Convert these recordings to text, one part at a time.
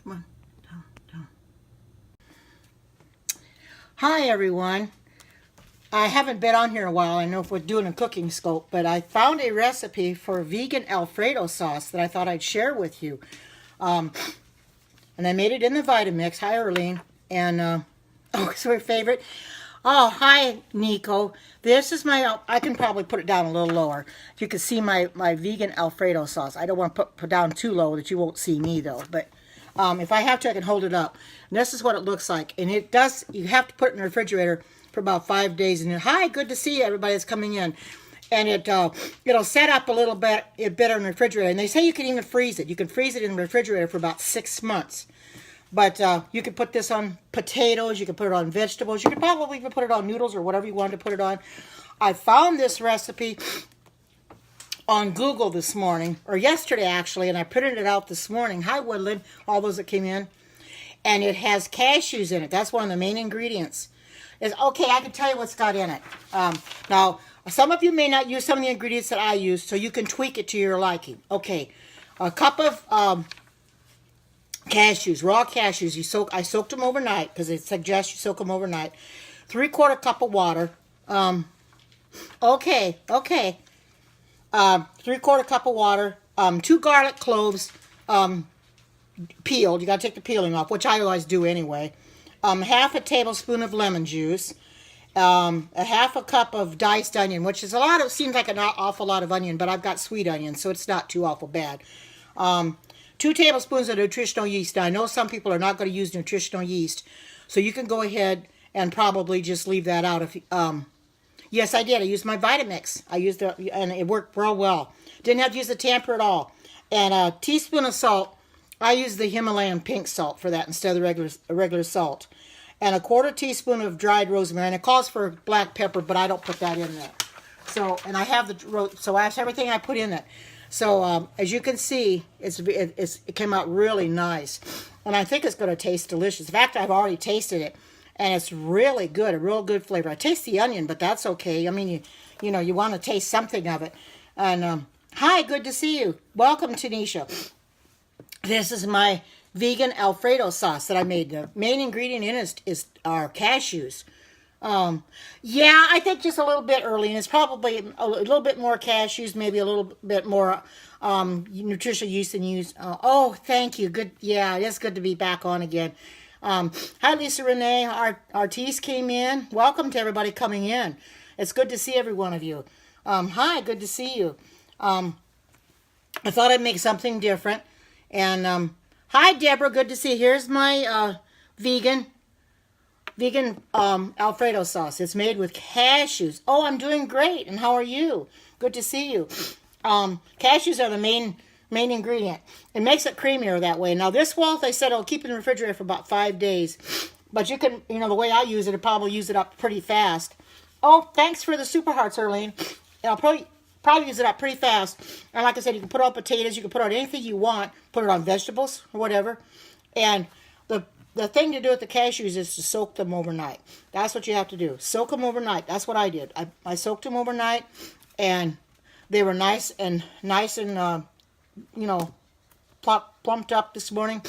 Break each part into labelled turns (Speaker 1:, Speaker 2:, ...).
Speaker 1: Come on. Down. Hi, everyone. I haven't been on here a while. I know if we're doing a cooking scope, but I found a recipe for vegan Alfredo sauce that I thought I'd share with you. And I made it in the Vitamix. Hi, Arlene. And, oh, it's my favorite. Oh, hi, Nico. This is my, I can probably put it down a little lower. You can see my vegan Alfredo sauce. I don't want to put down too low that you won't see me, though. But if I have to, I can hold it up. And this is what it looks like. And it does, you have to put it in the refrigerator for about 5 days. And hi, good to see you, everybody that's coming in. And it'll set up a little bit better in the refrigerator. And they say you can even freeze it. You can freeze it in the refrigerator for about 6 months. But you could put this on potatoes. You could put it on vegetables. You could probably even put it on noodles or whatever you wanted to put it on. I found this recipe on Google this morning, or yesterday actually, and I printed it out this morning. Hi, Woodland, all those that came in. And it has cashews in it. That's one of the main ingredients. Okay, I can tell you what's got in it. Now, some of you may not use some of the ingredients that I use, so you can tweak it to your liking. Okay, a cup of cashews, raw cashews. I soaked them overnight because it suggests you soak them overnight. 3/4 cup of water. 3/4 cup of water. 2 garlic cloves, peeled. You got to take the peeling off, which I always do anyway. Half a tablespoon of lemon juice. A half a cup of diced onion, which is seems like an awful lot of onion, but I've got sweet onion, so it's not too awful bad. 2 tablespoons of nutritional yeast. Now, I know some people are not going to use nutritional yeast, so you can go ahead and probably just leave that out. Yes, I did. I used my Vitamix. And it worked real well. Didn't have to use the tamper at all. And a teaspoon of salt. I use the Himalayan pink salt for that instead of the regular salt. And a 1/4 teaspoon of dried rosemary. And it calls for black pepper, but I don't put that in there. So, and I have that's everything I put in it. So, as you can see, it came out really nice. And I think it's going to taste delicious. In fact, I've already tasted it. And it's really good, a real good flavor. I taste the onion, but that's okay. I mean, you want to taste something of it. And, hi, good to see you. Welcome, Tanisha. This is my vegan Alfredo sauce that I made. The main ingredient in it are cashews. Yeah, I think just a little bit early, and it's probably a little bit more cashews, maybe a little bit more nutritional yeast than used. Oh, thank you. Good. Yeah, it's good to be back on again. Hi, Lisa Renee. Artis came in. Welcome to everybody coming in. It's good to see every one of you. Hi, good to see you. I thought I'd make something different. And hi, Deborah. Good to see you. Here's my vegan Alfredo sauce. It's made with cashews. Oh, I'm doing great. And how are you? Good to see you. Cashews are the main ingredient. It makes it creamier that way. Now, this they said it'll keep it in the refrigerator for about 5 days. But you can, the way I use it, I'll probably use it up pretty fast. Oh, thanks for the super hearts, Arlene. I'll probably use it up pretty fast. And like I said, you can put it on potatoes. You can put it on anything you want. Put it on vegetables or whatever. And the thing to do with the cashews is to soak them overnight. That's what you have to do. Soak them overnight. That's what I did. I soaked them overnight, and they were nice and plumped up this morning.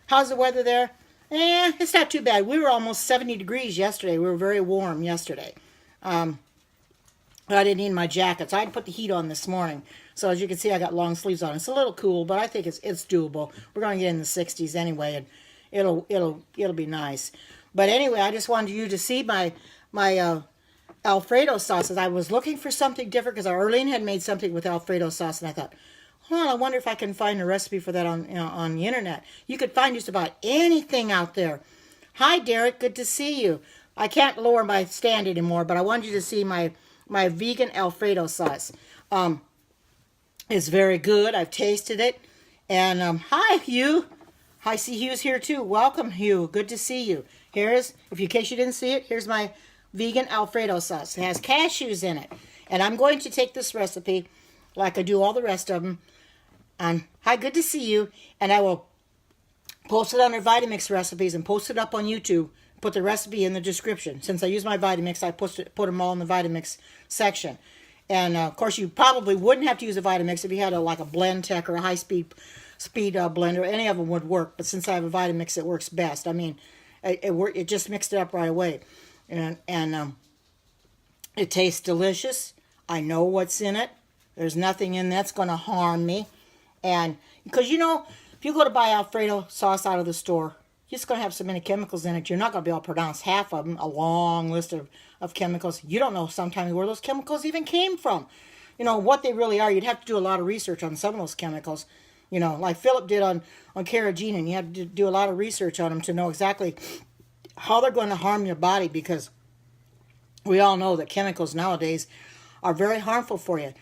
Speaker 1: How's the weather there? It's not too bad. We were almost 70 degrees yesterday. We were very warm yesterday. But I didn't need my jacket, so I had to put the heat on this morning. So as you can see, I got long sleeves on. It's a little cool, but I think it's doable. We're going to get in the 60s anyway, and it'll be nice. But anyway, I just wanted you to see my Alfredo sauces. I was looking for something different because Arlene had made something with Alfredo sauce, and I thought, I wonder if I can find a recipe for that on the internet. You could find just about anything out there. Hi, Derek. Good to see you. I can't lower my stand anymore, but I wanted you to see my vegan Alfredo sauce. It's very good. I've tasted it. And hi, Hugh. I see Hugh's here too. Welcome, Hugh. Good to see you. In case you didn't see it, here's my vegan Alfredo sauce. It has cashews in it. And I'm going to take this recipe like I do all the rest of them. Hi, good to see you. And I will post it under Vitamix recipes and post it up on YouTube. Put the recipe in the description. Since I use my Vitamix, I put them all in the Vitamix section. And of course, you probably wouldn't have to use a Vitamix if you had like a blend tech or a high speed blender. Any of them would work. But since I have a Vitamix, it works best. I mean, it just mixed it up right away, and it tastes delicious. I know what's in it. There's nothing in that's going to harm me. And because, if you go to buy Alfredo sauce out of the store, it's going to have so many chemicals in it, you're not going to be able to pronounce half of them, a long list of chemicals. You don't know sometimes where those chemicals even came from. What they really are. You'd have to do a lot of research on some of those chemicals. Like Philip did on carrageenan. You have to do a lot of research on them to know exactly how they're going to harm your body, because we all know that chemicals nowadays are very harmful for you.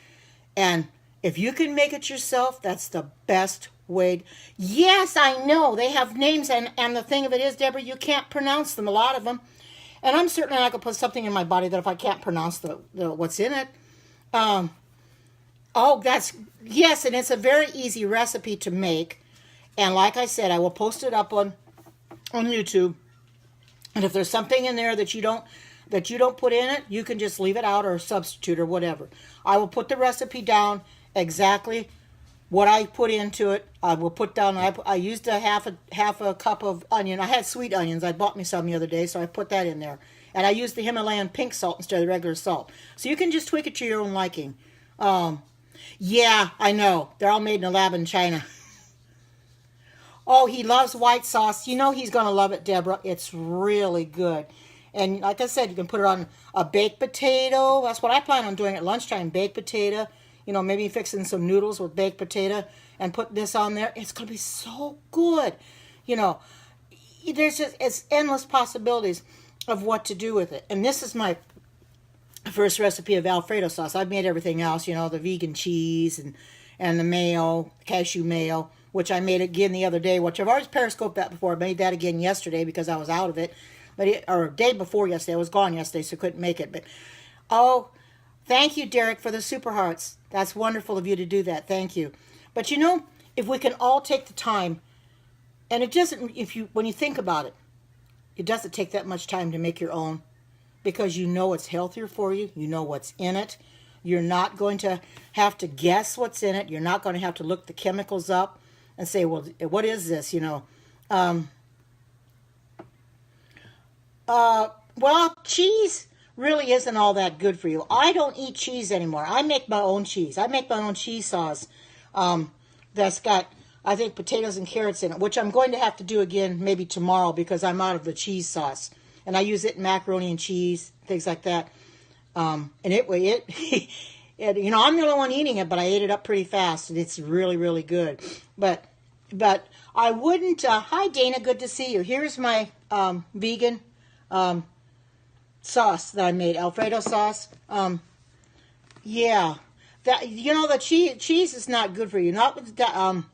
Speaker 1: And if you can make it yourself, that's the best way. Yes, I know they have names, and the thing of it is, Deborah, you can't pronounce them, a lot of them. And I'm certainly not going to put something in my body that if I can't pronounce the what's in it. Yes, and it's a very easy recipe to make. And like I said, I will post it up on YouTube. And if there's something in there that you don't put in it, you can just leave it out or substitute or whatever. I will put the recipe down exactly what I put into it. I will put down, I used a half a cup of onion. I had sweet onions. I bought me some the other day, so I put that in there. And I used the Himalayan pink salt instead of the regular salt. So you can just tweak it to your own liking. Yeah, I know. They're all made in a lab in China. Oh, he loves white sauce. He's going to love it, Deborah. It's really good. And like I said, you can put it on a baked potato. That's what I plan on doing at lunchtime, baked potato. Maybe fixing some noodles with baked potato and put this on there. It's going to be so good. It's endless possibilities of what to do with it. And this is my first recipe of Alfredo sauce. I've made everything else, the vegan cheese and the mayo, cashew mayo, which I made again the other day, which I've always periscoped that before. I made that again yesterday because I was out of it. Or day before yesterday. I was gone yesterday, so couldn't make it. But thank you, Derek, for the super hearts. That's wonderful of you to do that. Thank you. But if we can all take the time, and it doesn't, when you think about it, it doesn't take that much time to make your own, because it's healthier for you. You know what's in it. You're not going to have to guess what's in it. You're not going to have to look the chemicals up and say, well, what is this? Well, cheese really isn't all that good for you. I don't eat cheese anymore. I make my own cheese. I make my own cheese sauce that's got, I think, potatoes and carrots in it, which I'm going to have to do again maybe tomorrow because I'm out of the cheese sauce. And I use it in macaroni and cheese, things like that. And I'm the only one eating it, but I ate it up pretty fast, and it's really, really good. But I wouldn't, hi Dana, good to see you. Here's my vegan sauce that I made, Alfredo sauce. Yeah, that the cheese is not good for you. Not with the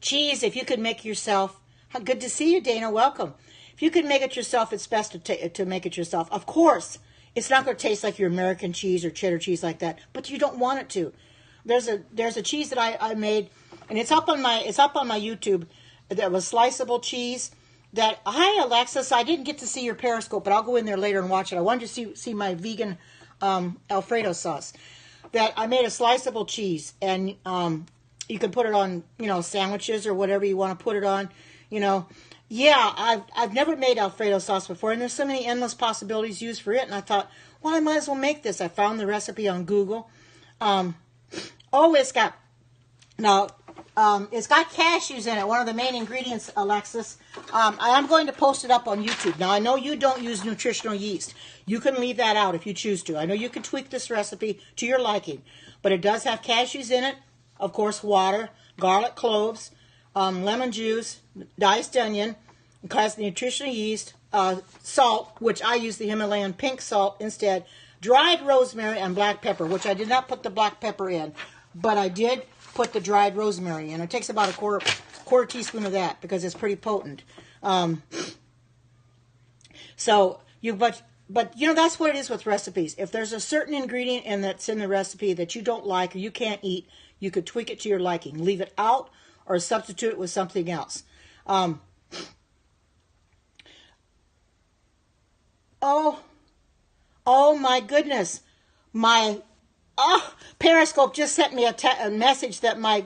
Speaker 1: cheese. If you could make yourself, good to see you, Dana. Welcome. If you could make it yourself, it's best to make it yourself. Of course, it's not going to taste like your American cheese or cheddar cheese like that, but you don't want it to. There's a cheese that I made, and it's up on my YouTube. That was sliceable cheese. Hi Alexis, I didn't get to see your Periscope, but I'll go in there later and watch it. I wanted to see my vegan Alfredo sauce. That I made a sliceable cheese, and you can put it on sandwiches or whatever you want to put it on. Yeah, I've never made Alfredo sauce before, and there's so many endless possibilities used for it. And I thought, well, I might as well make this. I found the recipe on Google. It's got cashews in it. One of the main ingredients, Alexis. I'm going to post it up on YouTube. Now, I know you don't use nutritional yeast. You can leave that out if you choose to. I know you can tweak this recipe to your liking, but it does have cashews in it. Of course, water, garlic cloves, lemon juice, diced onion. It has the nutritional yeast, salt, which I use the Himalayan pink salt instead, dried rosemary, and black pepper, which I did not put the black pepper in, but I did put the dried rosemary in. It takes about a quarter teaspoon of that because it's pretty potent. But that's what it is with recipes. If there's a certain ingredient that's in the recipe that you don't like or you can't eat, you could tweak it to your liking. Leave it out or substitute it with something else. Oh my goodness. my Periscope just sent me a message that my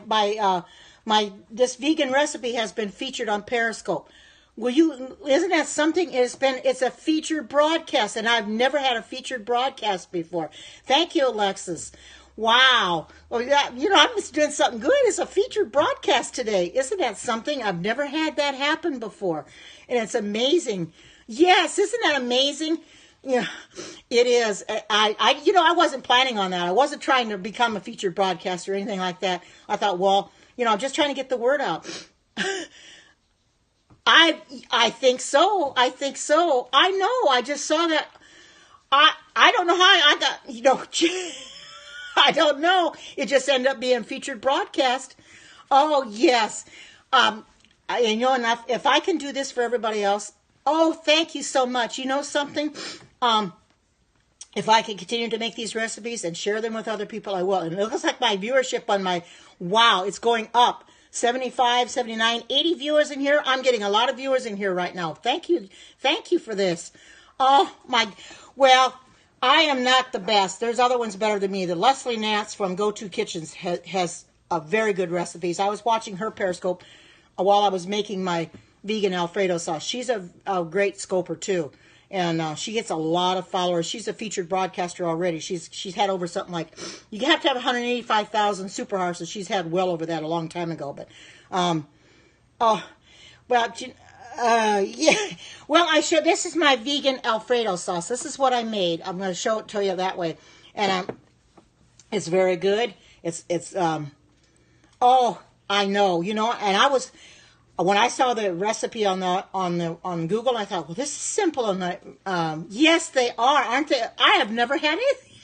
Speaker 1: this vegan recipe has been featured on Periscope. Isn't that something? It's a featured broadcast, and I've never had a featured broadcast before. Thank you, Alexis. Wow. Well, yeah, I'm just doing something good. It's a featured broadcast today. Isn't that something? I've never had that happen before. And it's amazing. Yes, isn't that amazing? Yeah, it is. I wasn't planning on that. I wasn't trying to become a featured broadcaster or anything like that. I thought, well, I'm just trying to get the word out. I think so. I think so. I know. I just saw that. I don't know how I got, I don't know. It just ended up being featured broadcast. Oh, yes. And enough, if I can do this for everybody else, oh, thank you so much. You know something? If I can continue to make these recipes and share them with other people, I will. And it looks like my viewership on wow, it's going up. 75, 79, 80 viewers in here. I'm getting a lot of viewers in here right now. Thank you. Thank you for this. Oh, well, I am not the best. There's other ones better than me. The Leslie Nance from Go-To Kitchens has a very good recipes. I was watching her Periscope while I was making my vegan Alfredo sauce. She's a great scoper too. And she gets a lot of followers. She's a featured broadcaster already. She's had over something like, you have to have 185,000 super horses. She's had well over that a long time ago. But, yeah. Well, this is my vegan Alfredo sauce. This is what I made. I'm going to show it to you that way. And it's very good. I know, and when I saw the recipe on Google, I thought, well, this is simple. And yes, they are, aren't they? I have never had anything.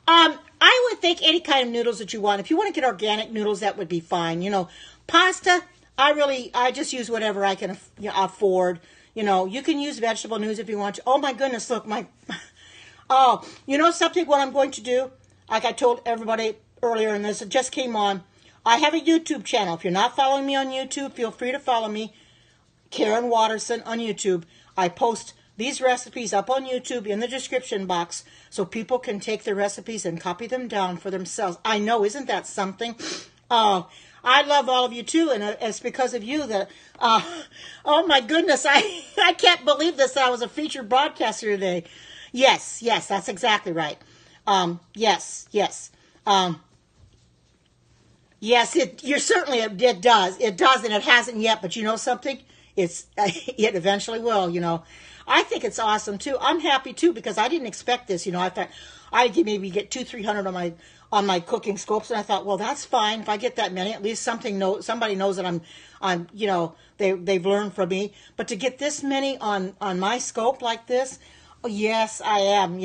Speaker 1: I would think any kind of noodles that you want. If you want to get organic noodles, that would be fine. Pasta, I just use whatever I can afford. You can use vegetable noodles if you want to. Oh my goodness, look, something, what I'm going to do, like I told everybody earlier, and this just came on, I have a YouTube channel. If you're not following me on YouTube, feel free to follow me, Karen Watterson on YouTube. I post these recipes up on YouTube in the description box so people can take the recipes and copy them down for themselves. I know, isn't that something? I love all of you too, and it's because of you that, oh my goodness, I can't believe this, that I was a featured broadcaster today. Yes, that's exactly right. Yes. Yes, it does, and it hasn't yet, but you know something? It eventually will, I think it's awesome too. I'm happy too, because I didn't expect this, I thought I'd maybe get 200-300 on my cooking scopes, and I thought, well, that's fine. If I get that many, at least somebody knows that I'm they've learned from me. But to get this many on my scope like this, oh, yes, I am,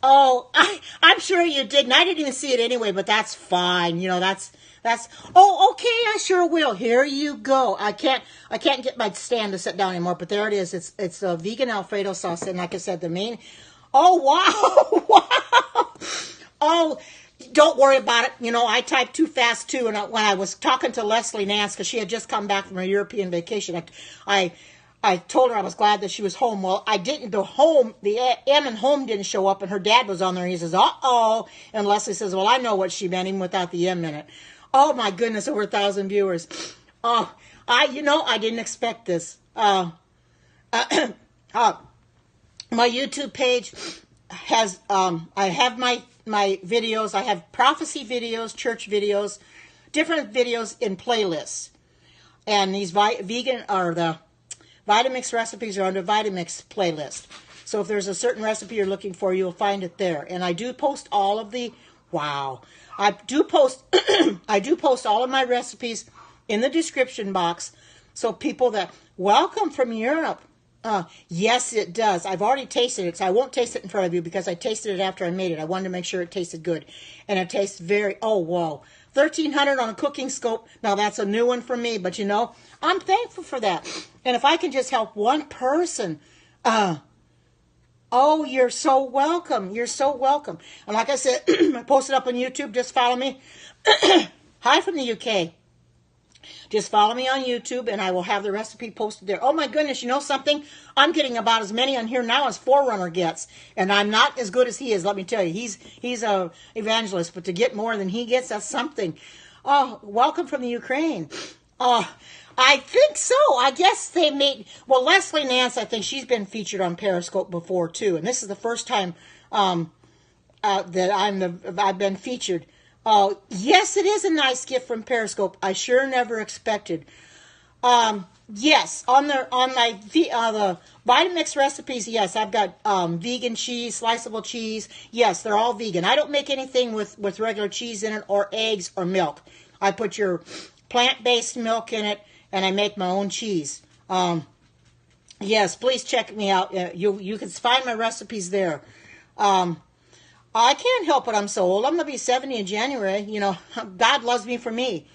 Speaker 1: I'm sure you didn't. I didn't even see it anyway, but that's fine. That's, okay, I sure will. Here you go. I can't get my stand to sit down anymore, but there it is. It's a vegan Alfredo sauce. And like I said, oh, wow. Wow. Oh, don't worry about it. I typed too fast too. And when I was talking to Leslie Nance, because she had just come back from her European vacation, I told her I was glad that she was home. Well, I didn't. The M and home didn't show up, and her dad was on there, and he says, uh-oh. And Leslie says, well, I know what she meant, even without the M in it. Oh, my goodness, over 1,000 viewers. Oh, I didn't expect this. My YouTube page has, I have my videos. I have prophecy videos, church videos, different videos in playlists. And these vegan, or the Vitamix recipes are under Vitamix playlist. So if there's a certain recipe you're looking for, you'll find it there. And I do post all of I do post all of my recipes in the description box. So people that, welcome from Europe. Yes, it does. I've already tasted it, so I won't taste it in front of you because I tasted it after I made it. I wanted to make sure it tasted good. And it tastes oh, whoa. 1,300 on a cooking scope. Now, that's a new one for me, but I'm thankful for that. And if I can just help one person, oh, you're so welcome. You're so welcome. And like I said, I posted up on YouTube. Just follow me. Hi from the UK. Just follow me on YouTube, and I will have the recipe posted there. Oh my goodness, you know something? I'm getting about as many on here now as Forerunner gets, and I'm not as good as he is. Let me tell you, he's a evangelist, but to get more than he gets, that's something. Oh, welcome from the Ukraine. I think so. I guess they made, well, Leslie Nance, I think she's been featured on Periscope before too, and this is the first time that I've been featured. Oh, yes, it is a nice gift from Periscope. I sure never expected. Yes, on my the Vitamix recipes, yes, I've got vegan cheese, sliceable cheese. Yes, they're all vegan. I don't make anything with regular cheese in it or eggs or milk. I put your plant-based milk in it, and I make my own cheese. Yes, please check me out. You can find my recipes there. I can't help it. I'm so old. I'm going to be 70 in January. You know, God loves me for me.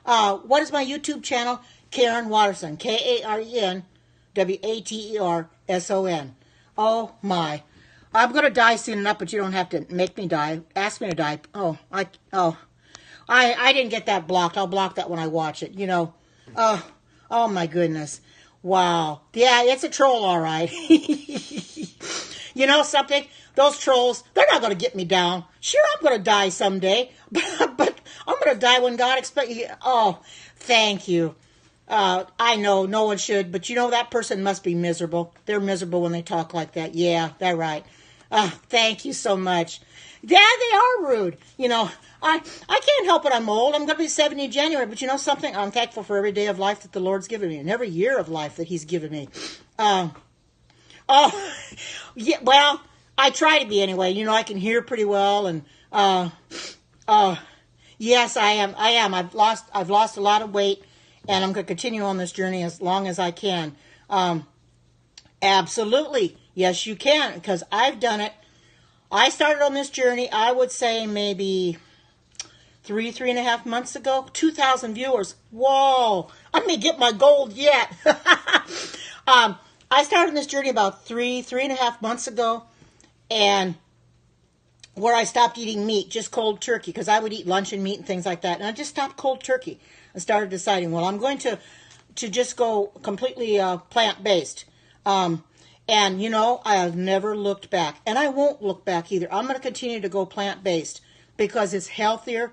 Speaker 1: What is my YouTube channel? Karen Watterson. KarenWaterson. Oh, my. I'm going to die soon enough, but you don't have to make me die. Ask me to die. I didn't get that blocked. I'll block that when I watch it, you know. Oh, my goodness. Wow. Yeah, it's a troll, all right. You know something? Those trolls, they're not going to get me down. Sure, I'm going to die someday, but I'm going to die when God expects you. Oh, thank you. I know no one should, but you know that person must be miserable. They're miserable when they talk like that. Yeah, they're right. Thank you so much. Yeah, they are rude. You know, I can't help it. I'm old. I'm going to be 70 in January, but you know something? I'm thankful for every day of life that the Lord's given me and every year of life that He's given me. Yeah, well, I try to be anyway. You know, I can hear pretty well, and yes, I am. I've lost a lot of weight, and I'm going to continue on this journey as long as I can. Absolutely, yes, you can, because I've done it. I started on this journey, I would say maybe 3.5 months ago. 2,000 viewers. Whoa! I may get my gold yet. I started this journey about 3.5 months ago, and where I stopped eating meat, just cold turkey, because I would eat luncheon meat and things like that, and I just stopped cold turkey and started deciding, well, I'm going to just go completely plant-based. And, you know, I have never looked back, and I won't look back either. I'm going to continue to go plant-based because it's healthier,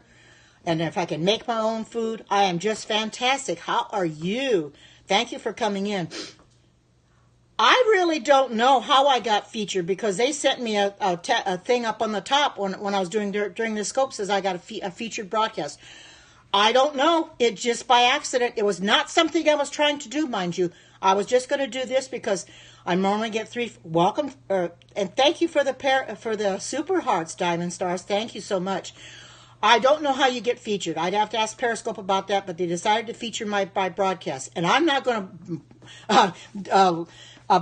Speaker 1: and if I can make my own food, I am just fantastic. How are you? Thank you for coming in. I really don't know how I got featured because they sent me a thing up on the top when I was during the scope says I got a featured broadcast. I don't know. It just by accident. It was not something I was trying to do, mind you. I was just going to do this because I normally get 3. Welcome and thank you for the super hearts, diamond stars. Thank you so much. I don't know how you get featured. I'd have to ask Periscope about that, but they decided to feature my broadcast, and I'm not going to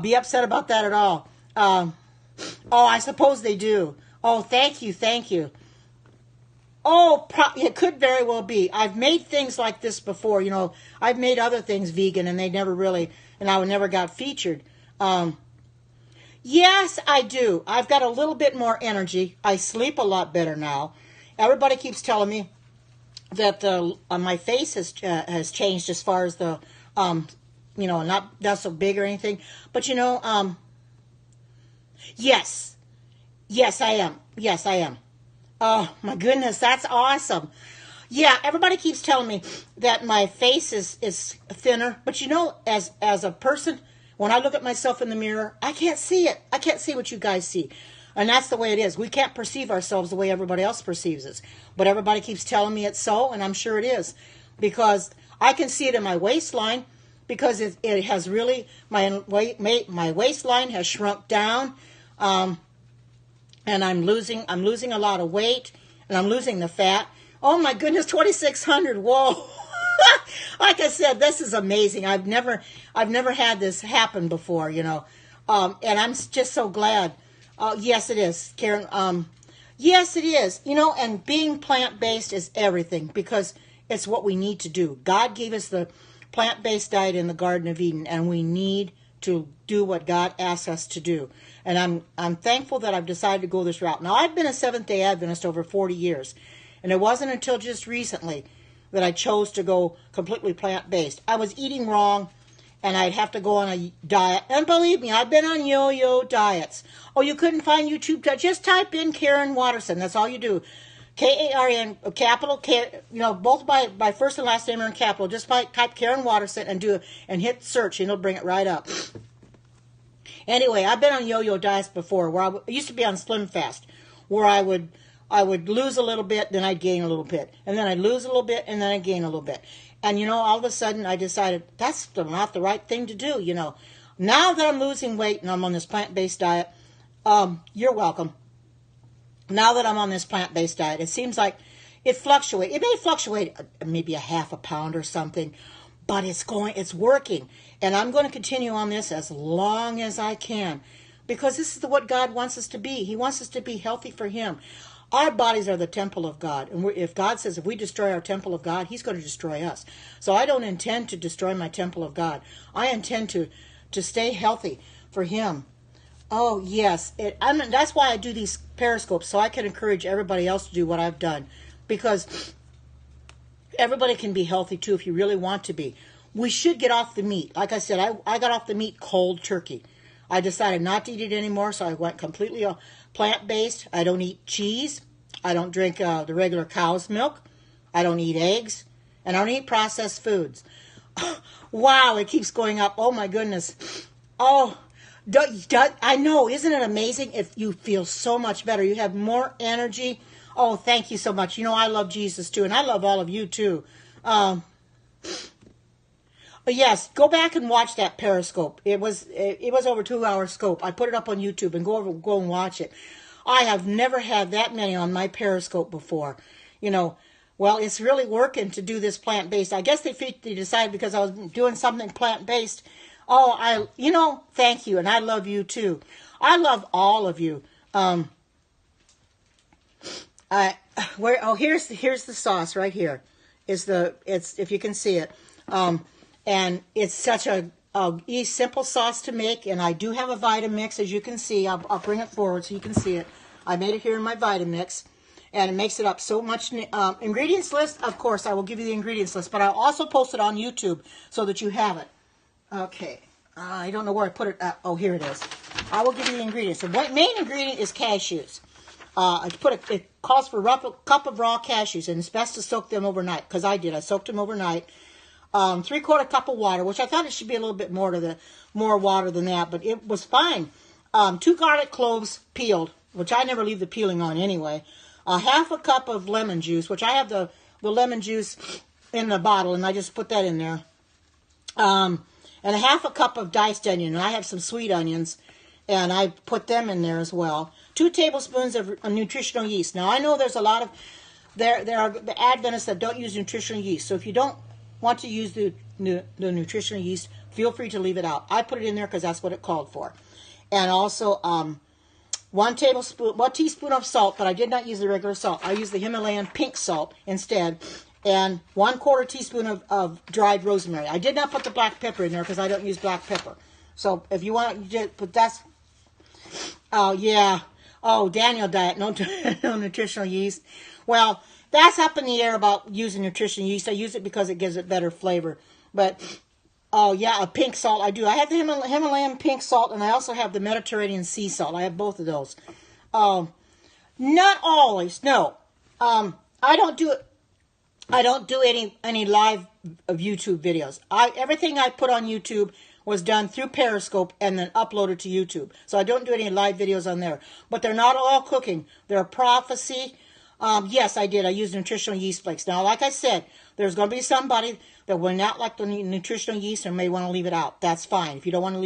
Speaker 1: be upset about that at all. I suppose they do. Oh, thank you. Oh, it could very well be. I've made things like this before. You know, I've made other things vegan, and they never really, and I never got featured. Yes, I do. I've got a little bit more energy. I sleep a lot better now. Everybody keeps telling me that my face has changed as far as the, you know, not so big or anything. But, you know, yes, I am. Yes, I am. Oh, my goodness, that's awesome. Yeah, everybody keeps telling me that my face is thinner. But, you know, as a person, when I look at myself in the mirror, I can't see it. I can't see what you guys see. And that's the way it is. We can't perceive ourselves the way everybody else perceives us. But everybody keeps telling me it's so, and I'm sure it is. Because I can see it in my waistline, because it has really, my waistline has shrunk down, and I'm losing a lot of weight, and I'm losing the fat. Oh my goodness, 2,600, whoa. Like I said, this is amazing. I've never had this happen before, you know. And I'm just so glad. Yes, it is, Karen. Yes, it is. You know, and being plant-based is everything because it's what we need to do. God gave us the plant-based diet in the Garden of Eden, and we need to do what God asks us to do. And I'm thankful that I've decided to go this route. Now, I've been a Seventh-day Adventist over 40 years, and it wasn't until just recently that I chose to go completely plant-based. I was eating wrong, and I'd have to go on a diet. And believe me, I've been on yo-yo diets. Oh, you couldn't find YouTube? Just type in Karen Watterson. That's all you do. K-A-R-N, capital K, both my first and last name are in capital. Just type Karen Watterson and hit search, and it'll bring it right up. Anyway, I've been on yo-yo diets before, where I used to be on Slim Fast, where I would lose a little bit, then I'd gain a little bit, and then I'd lose a little bit, and then I'd gain a little bit. And all of a sudden I decided that's not the right thing to do. Now that I'm losing weight and I'm on this plant-based diet, you're welcome. Now that I'm on this plant-based diet, it seems like it fluctuates. It may fluctuate maybe a half a pound or something, but it's working. And I'm going to continue on this as long as I can, because this is what God wants us to be. He wants us to be healthy for Him. Our bodies are the temple of God. And if God says if we destroy our temple of God, He's going to destroy us. So I don't intend to destroy my temple of God. I intend to stay healthy for Him. Oh, yes. That's why I do these periscopes, so I can encourage everybody else to do what I've done. Because everybody can be healthy, too, if you really want to be. We should get off the meat. Like I said, I got off the meat cold turkey. I decided not to eat it anymore, so I went completely plant-based. I don't eat cheese. I don't drink the regular cow's milk. I don't eat eggs. And I don't eat processed foods. Wow, it keeps going up. Oh, my goodness. Oh, I know. Isn't it amazing? If you feel so much better. You have more energy. Oh, thank you so much. I love Jesus, too, and I love all of you, too. But yes, go back and watch that Periscope. It was over 2 hour scope. I put it up on YouTube, and go and watch it. I have never had that many on my Periscope before. Well, it's really working to do this plant-based. I guess they decided because I was doing something plant-based. Oh, thank you, and I love you too. I love all of you. Here's the sauce right here. It's if you can see it. And it's such a simple sauce to make, and I do have a Vitamix, as you can see. I'll bring it forward so you can see it. I made it here in my Vitamix, and it makes it up so much. Ingredients list, of course, I will give you the ingredients list, but I'll also post it on YouTube so that you have it. Okay, I don't know where I put it. Oh, here it is. I will give you the ingredients. The main ingredient is cashews. It calls for a cup of raw cashews, and it's best to soak them overnight, because I did. I soaked them overnight. 3/4 cup of water, which I thought it should be a little bit more water than that, but it was fine. 2 garlic cloves peeled, which I never leave the peeling on anyway. 1/2 cup of lemon juice, which I have the lemon juice in the bottle, and I just put that in there. And 1/2 cup of diced onion, and I have some sweet onions, and I put them in there as well. 2 tablespoons of nutritional yeast. Now, I know there's a lot of, there are the Adventists that don't use nutritional yeast, so if you don't want to use the nutritional yeast, feel free to leave it out. I put it in there because that's what it called for. And also 1 teaspoon of salt, but I did not use the regular salt. I used the Himalayan pink salt instead, and 1/4 teaspoon of dried rosemary. I did not put the black pepper in there because I don't use black pepper. So if you want to, but that's, Daniel diet, no nutritional yeast. Well, that's up in the air about using nutritional yeast. I use it because it gives it better flavor. But, a pink salt I do. I have the Himalayan pink salt, and I also have the Mediterranean sea salt. I have both of those. Not always, no. I don't do any live of YouTube videos. Everything I put on YouTube was done through Periscope and then uploaded to YouTube. So I don't do any live videos on there. But they're not all cooking. They're prophecy. Yes, I did. I used nutritional yeast flakes. Now, like I said, there's going to be somebody that will not like the nutritional yeast and may want to leave it out. That's fine. If you don't want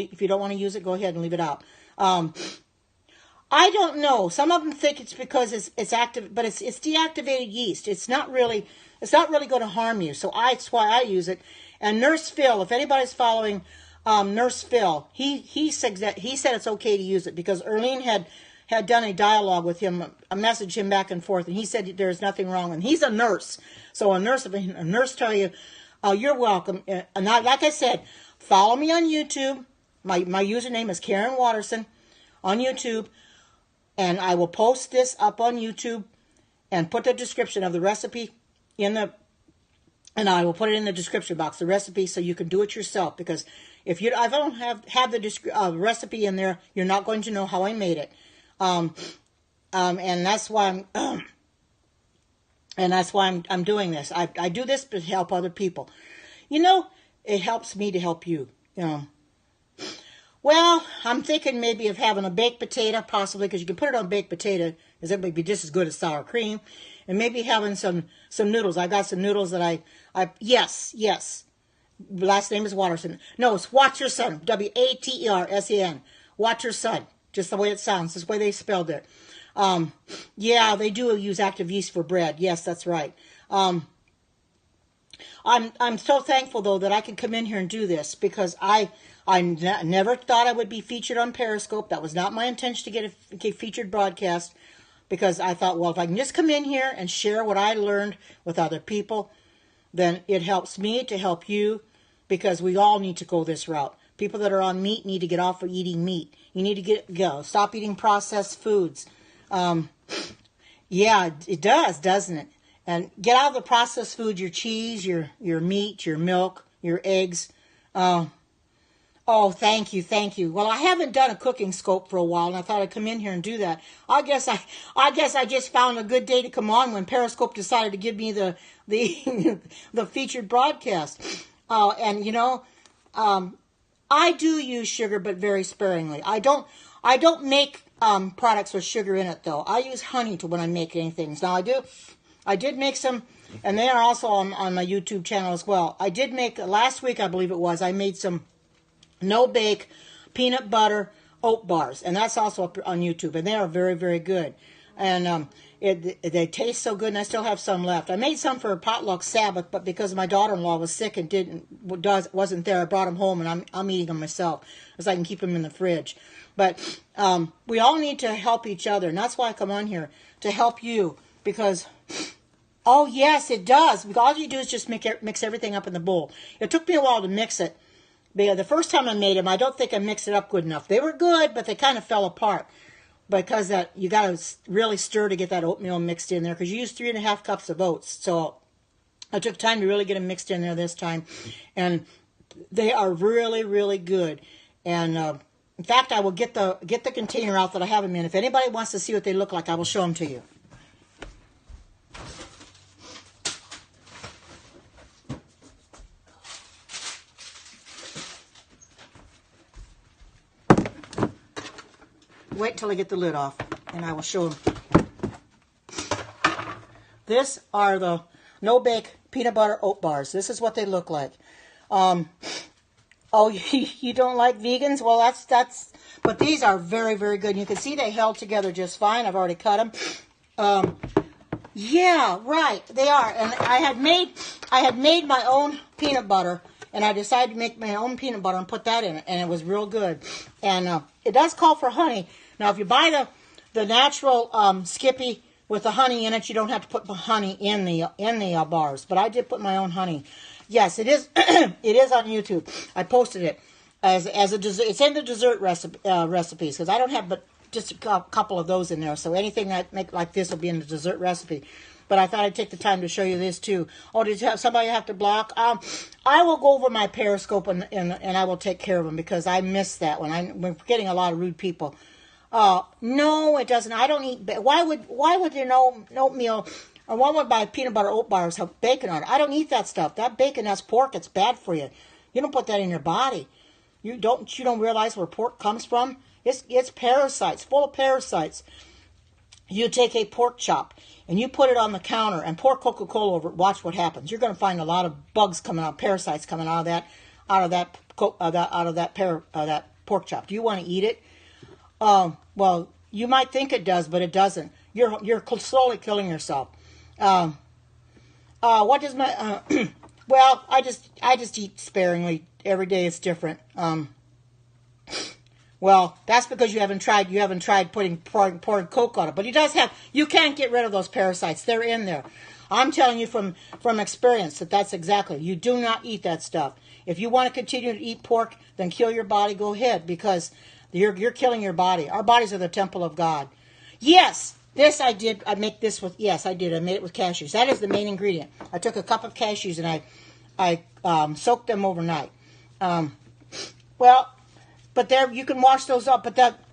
Speaker 1: to use it, go ahead and leave it out. I don't know. Some of them think it's because it's active, but it's deactivated yeast. It's not really going to harm you. So that's why I use it. And Nurse Phil, if anybody's following Nurse Phil, he said it's okay to use it because Erlene had done a dialogue with him, a message him back and forth, and he said there's nothing wrong. And he's a nurse, so a nurse tell you, you're welcome. And like I said, follow me on YouTube. My username is Karen Watterson on YouTube, and I will post this up on YouTube and put the description of the recipe in And I will put it in the description box, the recipe, so you can do it yourself. Because if you, I don't have the recipe in there, you're not going to know how I made it. And that's why I'm doing this. I do this to help other people. You know, it helps me to help you. You know. Well, I'm thinking maybe of having a baked potato, possibly, because you can put it on baked potato, because it would be just as good as sour cream. And maybe having some noodles. I got some noodles that yes. Last name is Watterson. No, it's Watterson. Watersen. Watterson. Just the way it sounds. Just the way they spelled it. Yeah, they do use active yeast for bread. Yes, that's right. I'm so thankful, though, that I can come in here and do this, because I never thought I would be featured on Periscope. That was not my intention to get a featured broadcast, because I thought, well, if I can just come in here and share what I learned with other people, then it helps me to help you, because we all need to go this route. People that are on meat need to get off of eating meat. You need to stop eating processed foods. Yeah, it does, doesn't it? And get out of the processed food, your cheese, your meat, your milk, your eggs. Oh, thank you. Well, I haven't done a cooking scope for a while, and I thought I'd come in here and do that. I guess I just found a good day to come on when Periscope decided to give me the the featured broadcast. And you know, I do use sugar, but very sparingly. I don't make products with sugar in it, though. I use honey when I make anything. Now I did make some, and they are also on my YouTube channel as well. I did make last week, I believe it was. I made some no-bake peanut butter oat bars, and that's also up on YouTube, and they are very, very good. And they taste so good, and I still have some left. I made some for a potluck Sabbath, but because my daughter-in-law was sick and wasn't there, I brought them home, and I'm eating them myself, because I can keep them in the fridge. But we all need to help each other, and that's why I come on here, to help you, because oh yes, it does. All you do is just mix everything up in the bowl. It took me a while to mix it. The first time I made them, I don't think I mixed it up good enough. They were good, but they kind of fell apart, because you got to really stir to get that oatmeal mixed in there, because you use 3.5 cups of oats. So I took time to really get them mixed in there this time, and they are really, really good. And in fact, I will get the container out that I have them in. If anybody wants to see what they look like, I will show them to you. Wait till I get the lid off, and I will show them. This are the no-bake peanut butter oat bars. This is what they look like. Oh, you don't like vegans? Well, that's. But these are very, very good. You can see they held together just fine. I've already cut them. Yeah, right. They are. And I had made my own peanut butter, and I decided to make my own peanut butter and put that in it, and it was real good. And it does call for honey. Now, if you buy the natural Skippy with the honey in it, you don't have to put the honey in the bars. But I did put my own honey. Yes, it is. It is on YouTube. I posted it as a dessert. It's in the dessert recipes, because I don't have but just a couple of those in there. So anything that make like this will be in the dessert recipe. But I thought I'd take the time to show you this too. Oh, did you have somebody have to block? I will go over my Periscope and I will take care of them, because I missed that one. We're getting a lot of rude people. No, it doesn't. I don't eat. Why would you know oatmeal? Or why would buy peanut butter oat bars have bacon on it? I don't eat that stuff. That bacon, that's pork. It's bad for you. You don't put that in your body. You don't realize where pork comes from? It's parasites, full of parasites. You take a pork chop and you put it on the counter and pour Coca-Cola over it. Watch what happens. You're going to find a lot of bugs coming out, parasites coming out of that pork chop. Do you want to eat it? Well, you might think it does, but it doesn't. You're slowly killing yourself. What does my well, I just eat sparingly. Every day it's different. Well, that's because you haven't tried pouring Coke on it. But you can't get rid of those parasites. They're in there. I'm telling you from experience that's exactly. You do not eat that stuff. If you want to continue to eat pork, then kill your body. Go ahead, because you're killing your body. Our bodies are the temple of God. Yes, This I did. I make this with. Yes, I did. I made it with cashews. That is the main ingredient. I took a cup of cashews and I soaked them overnight. Well, but there you can wash those up.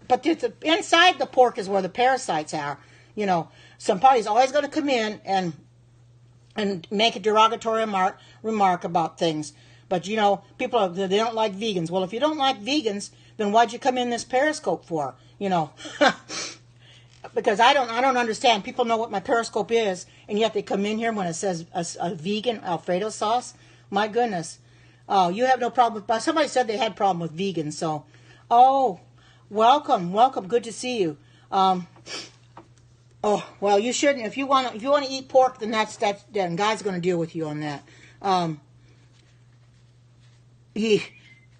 Speaker 1: But inside the pork is where the parasites are. You know, somebody's always going to come in and make a derogatory remark about things. But you know, people they don't like vegans. Well, if you don't like vegans, then why'd you come in this Periscope for? You know. Because I don't understand. People know what my Periscope is, and yet they come in here when it says a vegan Alfredo sauce. My goodness. Oh, you have no problem with. Somebody said they had a problem with vegans. So, oh, welcome. Good to see you. Oh, well, you shouldn't. If you want to eat pork, then then God's going to deal with you on that.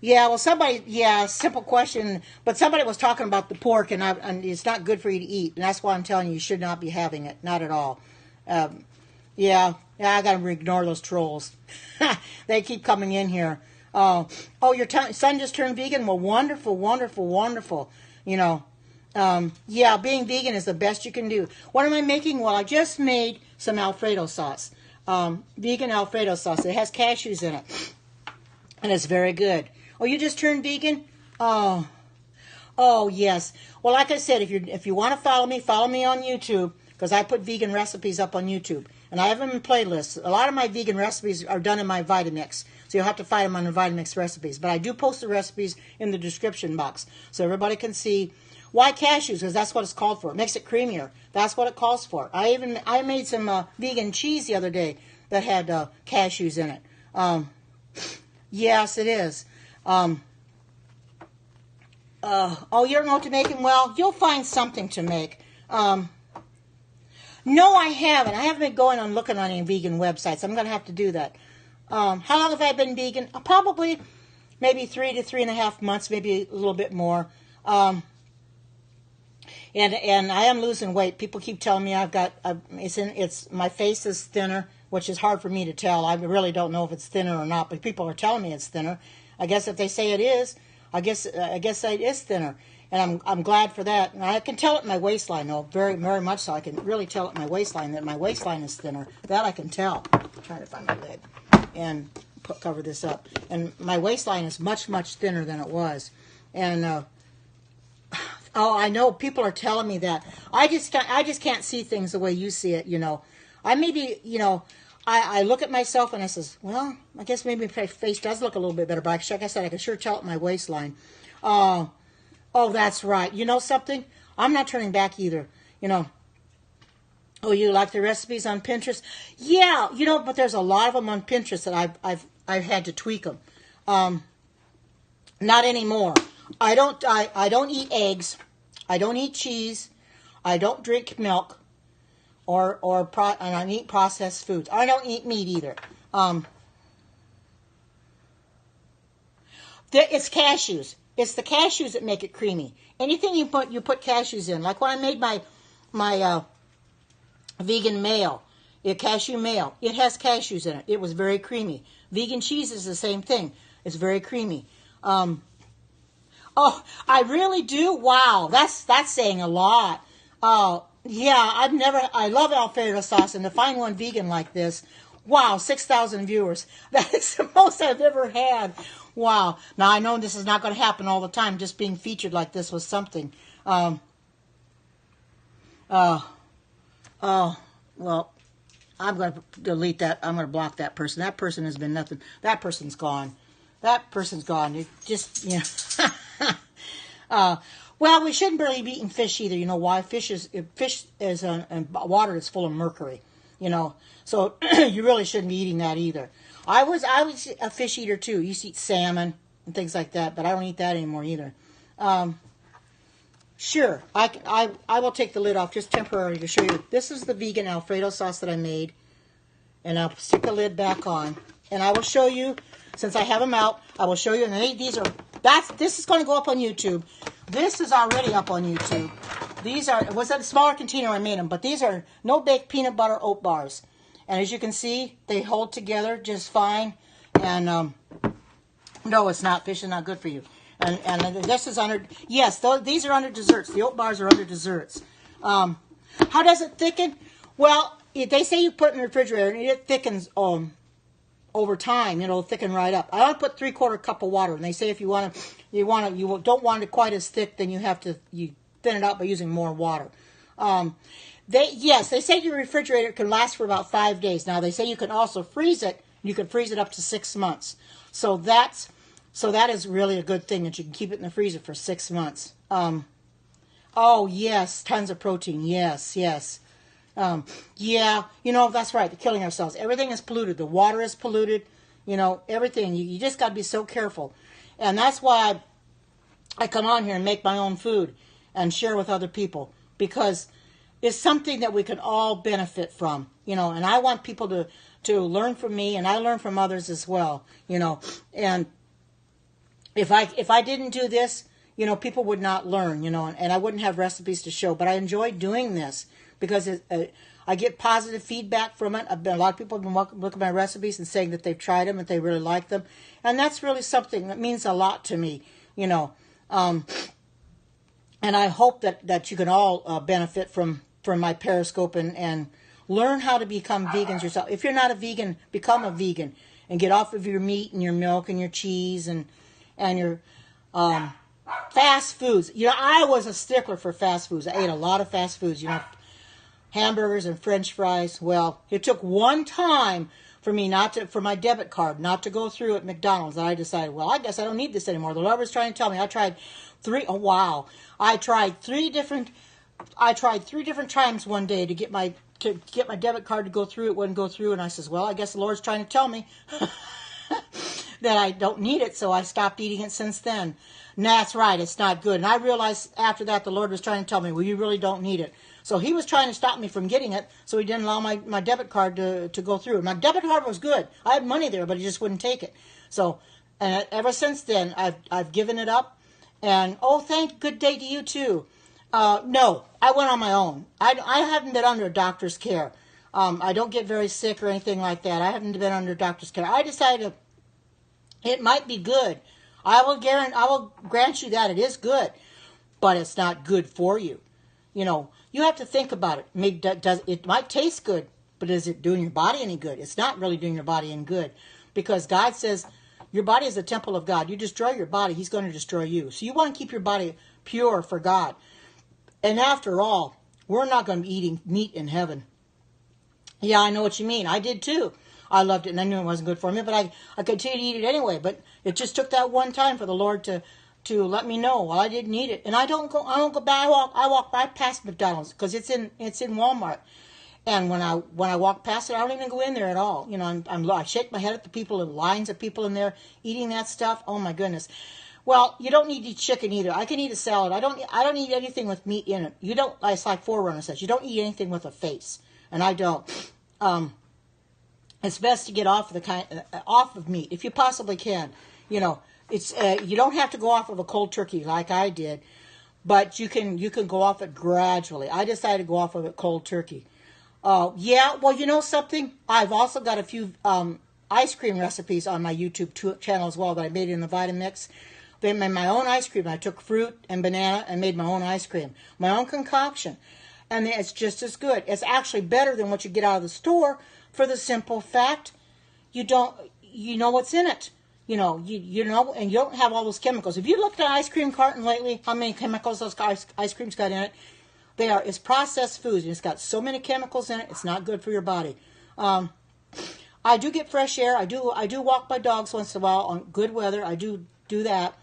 Speaker 1: Yeah, well, simple question. But somebody was talking about the pork, and it's not good for you to eat. And that's why I'm telling you should not be having it. Not at all. Yeah, I got to ignore those trolls. They keep coming in here. Oh, your son just turned vegan? Well, wonderful. You know, yeah, being vegan is the best you can do. What am I making? Well, I just made some Alfredo sauce. Vegan Alfredo sauce. It has cashews in it. And it's very good. Oh, you just turned vegan? Oh, yes. Well, like I said, if you want to follow me on YouTube, because I put vegan recipes up on YouTube, and I have them in playlists. A lot of my vegan recipes are done in my Vitamix, so you'll have to find them on the Vitamix recipes. But I do post the recipes in the description box, so everybody can see. Why cashews? Because that's what it's called for. It makes it creamier. That's what it calls for. I made some vegan cheese the other day that had cashews in it. Yes, it is. Oh, you don't know what to make? Well, you'll find something to make. No, I haven't. I haven't been going on looking on any vegan websites. I'm going to have to do that. How long have I been vegan? Probably maybe 3 to 3.5 months, maybe a little bit more. And I am losing weight. People keep telling me my face is thinner, which is hard for me to tell. I really don't know if it's thinner or not, but people are telling me it's thinner. I guess if they say it is, I guess it is thinner, and I'm glad for that. And I can tell it in my waistline, though, very very much so. I can really tell it in my waistline that my waistline is thinner. That I can tell. I'm trying to find my lid and cover this up. And my waistline is much thinner than it was. And oh, I know people are telling me that. I just can't see things the way you see it. You know, I look at myself and I says, well, I guess maybe my face does look a little bit better, but like I said, I can sure tell it in my waistline. Oh, that's right. You know something? I'm not turning back either. You know. Oh, you like the recipes on Pinterest? Yeah, you know, but there's a lot of them on Pinterest that I've had to tweak them. Not anymore. I don't eat eggs. I don't eat cheese. I don't drink milk. And I don't eat processed foods. I don't eat meat either. It's cashews. It's the cashews that make it creamy. Anything you put cashews in. Like when I made my vegan mayo, cashew mayo, it has cashews in it. It was very creamy. Vegan cheese is the same thing. It's very creamy. Oh, I really do? Wow, that's saying a lot. Oh, yeah, I love Alfredo sauce, and to find one vegan like this, wow, 6,000 viewers. That is the most I've ever had. Wow. Now, I know this is not going to happen all the time, just being featured like this was something. Well, I'm going to delete that. I'm going to block that person. That person has been nothing. That person's gone. That person's gone. It just, you know. Well, we shouldn't really be eating fish either. You know why? Fish is in water that's full of mercury. You know, so you really shouldn't be eating that either. I was a fish eater too. I used to eat salmon and things like that, but I don't eat that anymore either. Sure, I will take the lid off just temporarily to show you. This is the vegan Alfredo sauce that I made, and I'll stick the lid back on, and I will show you. Since I have them out, I will show you. And this is going to go up on YouTube. This is already up on YouTube. It was a smaller container I made them, but these are no-bake peanut butter oat bars. And as you can see, they hold together just fine. And no, it's not. Fish is not good for you. And this is under, yes, these are under desserts. The oat bars are under desserts. How does it thicken? Well, they say you put it in the refrigerator and it thickens over time. It'll thicken right up. I only put 3/4 cup of water, and they say if you don't want it quite as thick, then you thin it out by using more water. They say your refrigerator can last for about 5 days. Now they say you can also freeze it. You can freeze it up to 6 months. So that is really a good thing that you can keep it in the freezer for 6 months. Oh yes, tons of protein. Yes. Yeah, that's right. We're killing ourselves. Everything is polluted. The water is polluted. Everything. You just got to be so careful. And that's why I come on here and make my own food and share with other people, because it's something that we can all benefit from, and I want people to learn from me, and I learn from others as well, and if I didn't do this, people would not learn, and I wouldn't have recipes to show. But I enjoy doing this because I get positive feedback from it. A lot of people have been looking at my recipes and saying that they've tried them and they really like them, and that's really something that means a lot to me, and I hope that you can all benefit from my Periscope and learn how to become vegans yourself. If you're not a vegan, become a vegan and get off of your meat and your milk and your cheese and your fast foods. I was a stickler for fast foods. I ate a lot of fast foods, hamburgers and French fries. Well, it took one time for me for my debit card not to go through at McDonald's, and I decided, well, I guess I don't need this anymore. The Lord was trying to tell me. I tried three different times one day to get my debit card to go through. It wouldn't go through, and I says, well, I guess the Lord's trying to tell me that I don't need it, so I stopped eating it since then. And that's right, it's not good. And I realized after that the Lord was trying to tell me, well, you really don't need it. So he was trying to stop me from getting it, so he didn't allow my debit card to go through. My debit card was good. I had money there, but he just wouldn't take it. So ever since then, I've given it up. And, good day to you too. No, I went on my own. I haven't been under a doctor's care. I don't get very sick or anything like that. I haven't been under a doctor's care. I decided it might be good. I will grant you that it is good, but it's not good for you. You have to think about it. It might taste good, but is it doing your body any good? It's not really doing your body any good, because God says your body is a temple of God. You destroy your body, He's going to destroy you. So you want to keep your body pure for God. And after all, we're not going to be eating meat in heaven. Yeah, I know what you mean. I did too. I loved it, and I knew it wasn't good for me, but I continued to eat it anyway. But it just took that one time for the Lord to let me know. Well, I didn't eat it, and I don't go back. I walk right past McDonald's because it's in Walmart. And when I walk past it, I don't even go in there at all. I shake my head at the people and lines of people in there eating that stuff. Oh my goodness. Well, you don't need to eat chicken either. I can eat a salad. I don't eat anything with meat in it. You don't. It's like Forerunner says. You don't eat anything with a face, and I don't. It's best to get off of meat if you possibly can. It's you don't have to go off of a cold turkey like I did, but you can go off it gradually. I decided to go off of it cold turkey. Yeah. Well, something. I've also got a few ice cream recipes on my YouTube channel as well that I made in the Vitamix. They made my own ice cream. I took fruit and banana and made my own ice cream, my own concoction, and it's just as good. It's actually better than what you get out of the store, for the simple fact you know what's in it. And you don't have all those chemicals. If you looked at an ice cream carton lately, how many chemicals those ice creams got in it? It's processed foods, and it's got so many chemicals in it. It's not good for your body. I do get fresh air. I do walk my dogs once in a while on good weather. I do that.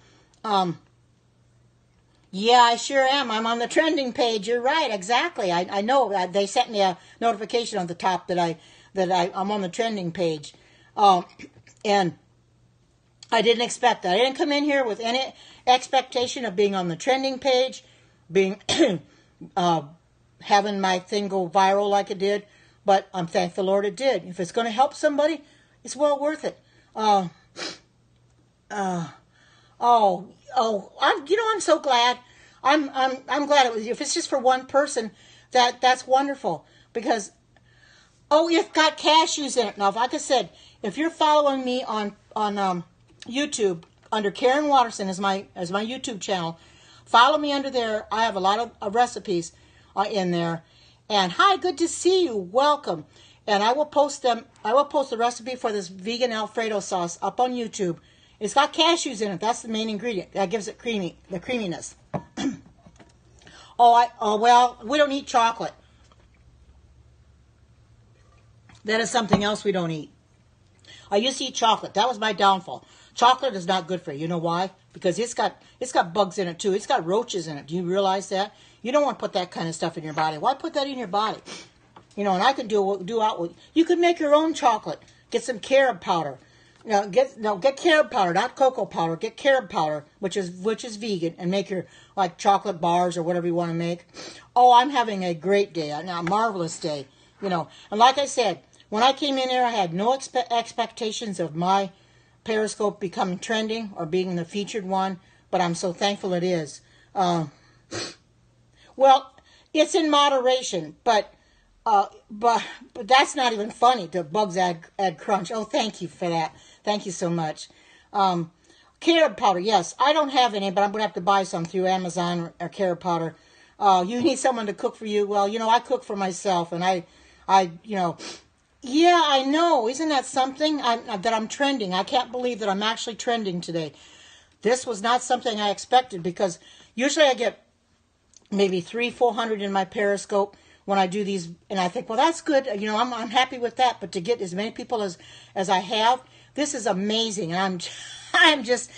Speaker 1: Yeah, I sure am. I'm on the trending page. You're right, exactly. I know. They sent me a notification on the top that I'm on the trending page, and I didn't expect that. I didn't come in here with any expectation of being on the trending page, being having my thing go viral like it did. But I'm thank the Lord it did. If it's going to help somebody, it's well worth it. I'm so glad. I'm glad it was you. If it's just for one person, that's wonderful, because it's got cashews in it. Now, like I said, if you're following me on YouTube under Karen Watterson as my YouTube channel, follow me under there. I have a lot of recipes in there, And hi, good to see you. Welcome. And I will post them. I will post the recipe for this vegan Alfredo sauce up on YouTube. It's got cashews in it. That's the main ingredient. That gives it the creaminess. Well, we don't eat chocolate. That is something else we don't eat. I used to eat chocolate. That was my downfall. Chocolate is not good for you. You know why? Because it's got bugs in it too. It's got roaches in it. Do you realize that? You don't want to put that kind of stuff in your body. Why put that in your body? You know, and I can do out with. You could make your own chocolate. Get some carob powder. Get carob powder, not cocoa powder. Get carob powder, which is vegan, and make your like chocolate bars or whatever you want to make. Oh, I'm having a great day, a marvelous day. You know, and like I said, when I came in here, I had no expectations of my Periscope becoming trending or being the featured one, but I'm so thankful it is. Well, it's in moderation, but that's not even funny. The bugs add crunch. Oh, thank you for that. Thank you so much. Carob powder, yes. I don't have any, but I'm going to have to buy some through Amazon or carob powder. You need someone to cook for you. Well, you know, I cook for myself, and I yeah, I know. Isn't that something that I'm trending? I can't believe that I'm actually trending today. This was not something I expected, because usually I get maybe 300-400 in my Periscope when I do these, and I think, well, that's good. You know, I'm happy with that. But to get as many people as I have, this is amazing. And I'm just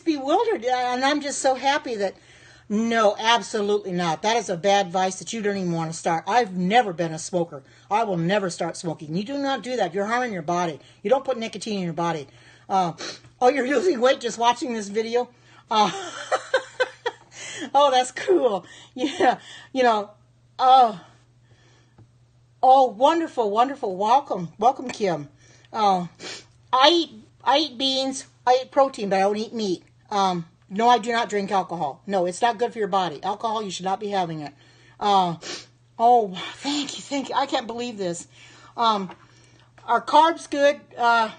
Speaker 1: bewildered, and I'm just so happy that. No, absolutely not. That is a bad vice that you don't even want to start. I've never been a smoker. I will never start smoking. You do not do that. You're harming your body. You don't put nicotine in your body. You're losing weight just watching this video? Oh, that's cool. Yeah, you know. Oh, wonderful, wonderful. Welcome, Kim. I eat beans. I eat protein, but I don't eat meat. No, I do not drink alcohol. No, it's not good for your body. Alcohol, you should not be having it. Thank you. I can't believe this. Are carbs good?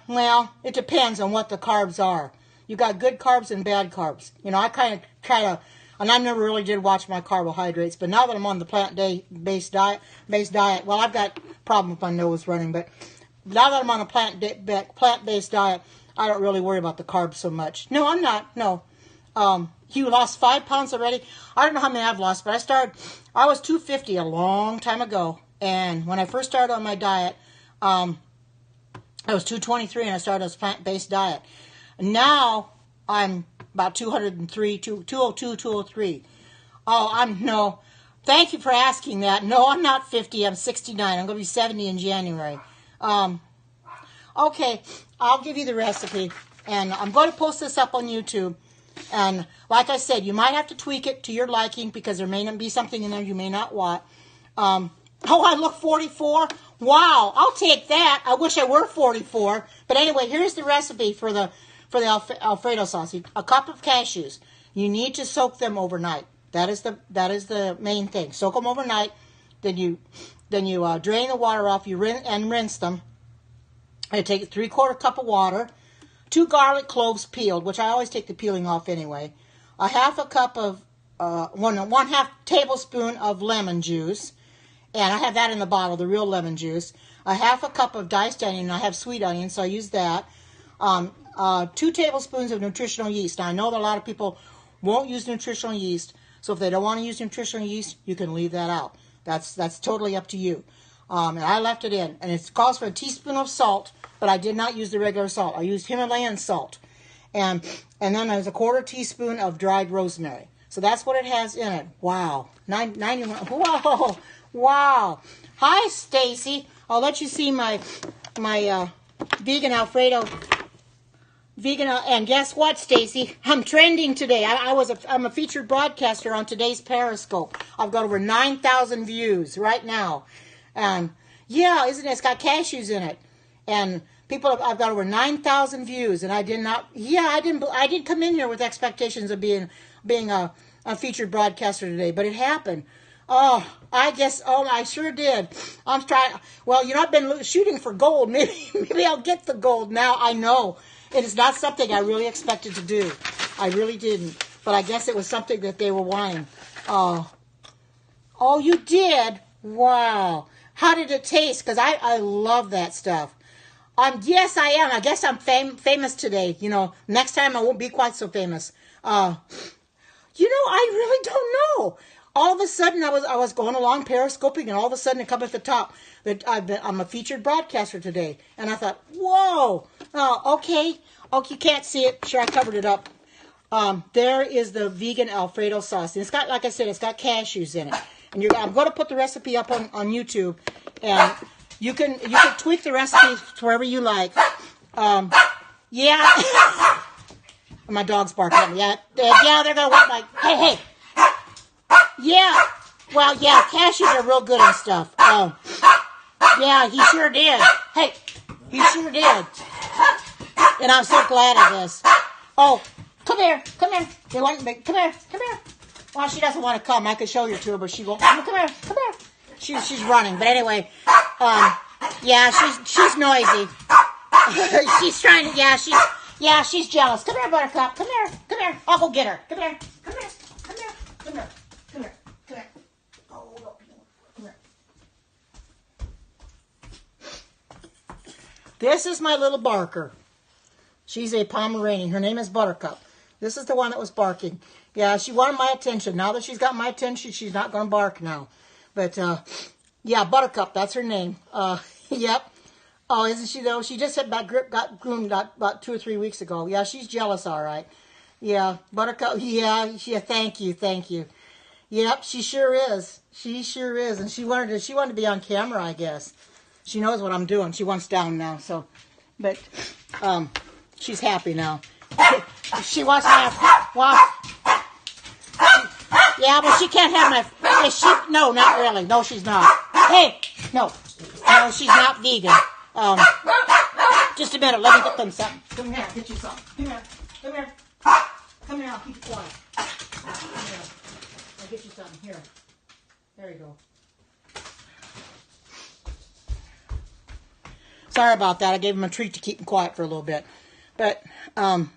Speaker 1: Well, it depends on what the carbs are. You got good carbs and bad carbs. You know, I kind of try to, and I never really did watch my carbohydrates, but now that I'm on the plant-based diet, well, I've got a problem with my nose running, but now that I'm on a plant-based diet, I don't really worry about the carbs so much. No, I'm not. No. You lost 5 pounds already? I don't know how many I've lost, but I was 250 a long time ago. And when I first started on my diet, I was 223 and I started on a plant-based diet. Now I'm about 202, 203. No. Thank you for asking that. No, I'm not 50. I'm 69. I'm going to be 70 in January. Okay, I'll give you the recipe. And I'm going to post this up on YouTube. And like I said, you might have to tweak it to your liking, because there may not be something in there you may not want. I look 44? Wow, I'll take that. I wish I were 44. But anyway, here's the recipe for the Alfredo sauce. A cup of cashews. You need to soak them overnight. That is the main thing. Soak them overnight. Then you drain the water off. You rinse them. I take a 3/4 cup of water. 2 garlic cloves peeled, which I always take the peeling off anyway. A half a cup of, 1/2 tablespoon of lemon juice. And I have that in the bottle, the real lemon juice. A half a cup of diced onion. I have sweet onion, so I use that. 2 tablespoons of nutritional yeast. Now, I know that a lot of people won't use nutritional yeast. So if they don't want to use nutritional yeast, you can leave that out. That's totally up to you. And I left it in. And it calls for a teaspoon of salt. But I did not use the regular salt. I used Himalayan salt. And then there's a 1/4 teaspoon of dried rosemary. So that's what it has in it. Wow. 91. Whoa. Wow. Hi, Stacy. I'll let you see my vegan Alfredo. And guess what, Stacy? I'm trending today. I'm a featured broadcaster on today's Periscope. I've got over 9,000 views right now. And yeah, isn't it? It's got cashews in it. And I've got over 9,000 views, and I didn't come in here with expectations of being a featured broadcaster today, but it happened. I sure did. I'm trying. Well, I've been shooting for gold. Maybe I'll get the gold now. I know it is not something I really expected to do. I really didn't, but I guess it was something that they were wanting. Oh, you did. Wow. How did it taste? Because I love that stuff. Yes, I am. I guess I'm famous today. You know, next time I won't be quite so famous. I really don't know. All of a sudden, I was going along periscoping, and all of a sudden, it comes at the top that I'm a featured broadcaster today. And I thought, whoa, okay. You can't see it. Sure, I covered it up. There is the vegan Alfredo sauce. And it's got, like I said, it's got cashews in it. And I'm going to put the recipe up on YouTube, and you can tweak the recipe to wherever you like. Yeah. My dog's barking at me. Yeah, they're gonna want my. Hey. Yeah. Well, yeah, cashews are real good and stuff. Yeah, he sure did. Hey, he sure did. And I'm so glad of this. Oh, come here. They want me. Come here. Well, she doesn't want to come. I could show you to her, but she won't. Come here. She's running. But anyway, yeah, she's noisy. She's trying to. Yeah, she's jealous. Come here, Buttercup. Come here. I'll go get her. Come here. Oh, no. Come here. This is my little barker. She's a Pomeranian. Her name is Buttercup. This is the one that was barking. Yeah, she wanted my attention. Now that she's got my attention, she's not going to bark now. But, yeah, Buttercup, that's her name. Yep. Oh, isn't she, though? She just got groomed about 2 or 3 weeks ago. Yeah, she's jealous, all right. Yeah, Buttercup, yeah, thank you. Yep, she sure is. And she wanted to be on camera, I guess. She knows what I'm doing. She wants down now, so. But, she's happy now. She wants to have, well, yeah, but she can't have my, no, not really. No, she's not. Hey, no, she's not vegan. Just a minute, let me get them something. Come here, get you something. Come here, I'll keep it quiet. Come here, I'll get you something. Here, there you go. Sorry about that, I gave him a treat to keep him quiet for a little bit. But, oh,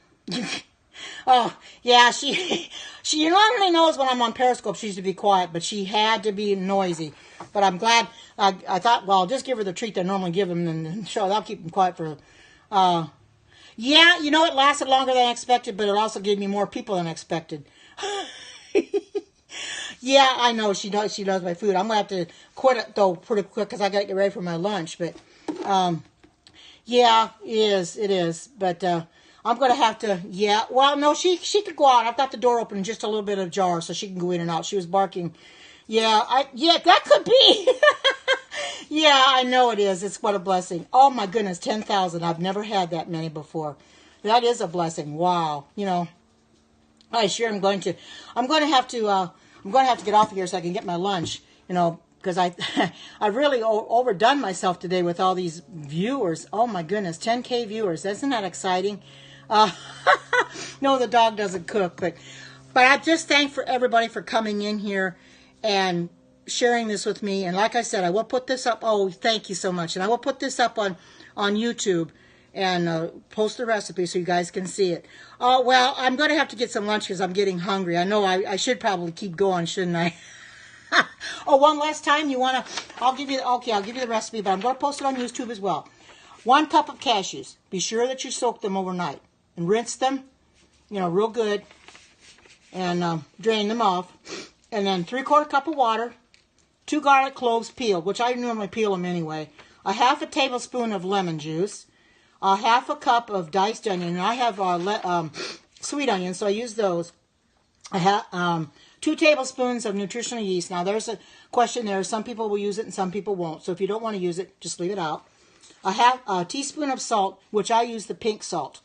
Speaker 1: yeah, she normally knows when I'm on Periscope she's to be quiet, but she had to be noisy. But I'm glad, I thought, well, I'll just give her the treat I normally give them, and sure, I'll keep them quiet for, yeah, it lasted longer than I expected, but it also gave me more people than I expected. Yeah, I know, she knows my food. I'm going to have to quit it, though, pretty quick, because I got to get ready for my lunch, but, yeah, it is, but, I'm going to have to, yeah, well, no, she could go out. I've got the door open in just a little bit of jar, so she can go in and out. She was barking. Yeah, that could be. Yeah, I know it is. It's what a blessing. Oh, my goodness, 10,000. I've never had that many before. That is a blessing. Wow. I sure I'm going to have to get off of here so I can get my lunch, because I really overdone myself today with all these viewers. Oh, my goodness, 10K viewers. Isn't that exciting? No, the dog doesn't cook, but I just thank for everybody for coming in here and sharing this with me. And like I said, I will put this up. Oh, thank you so much. And I will put this up on YouTube and post the recipe so you guys can see it. Oh, well, I'm going to have to get some lunch because I'm getting hungry. I know I should probably keep going, shouldn't I? Oh, one last time, I'll give you the recipe, but I'm going to post it on YouTube as well. 1 cup of cashews. Be sure that you soak them overnight and rinse them, real good, and drain them off. And then 3/4 cup of water, 2 garlic cloves peeled, which I normally peel them anyway. A 1/2 tablespoon of lemon juice, a 1/2 cup of diced onion. And I have sweet onions, so I use those. I have 2 tablespoons of nutritional yeast. Now, there's a question there. Some people will use it and some people won't. So if you don't want to use it, just leave it out. A teaspoon of salt, which I use the pink salt.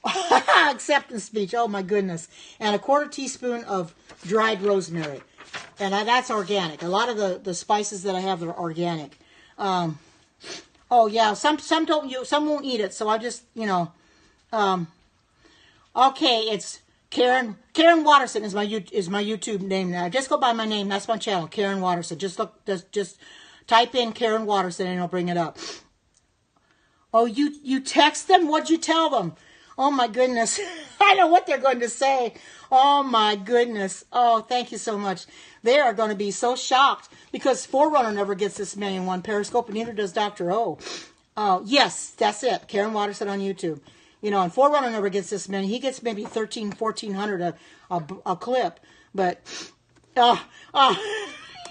Speaker 1: Acceptance speech. Oh, my goodness. And a 1/4 teaspoon of dried rosemary. And that's organic. A lot of the spices that I have are organic. Oh, yeah. Some won't eat it. So I just, okay, it's Karen Watterson is my YouTube name now. Just go by my name. That's my channel, Karen Watterson. Just type in Karen Watterson and it'll bring it up. Oh, you text them? What'd you tell them? Oh my goodness. I know what they're going to say. Oh my goodness. Oh, thank you so much. They are going to be so shocked because Forerunner never gets this many in one periscope, and neither does Dr. O. Yes, that's it. Karen Watterson on YouTube. You know, and Forerunner never gets this many. He gets maybe 1,400 a clip. But,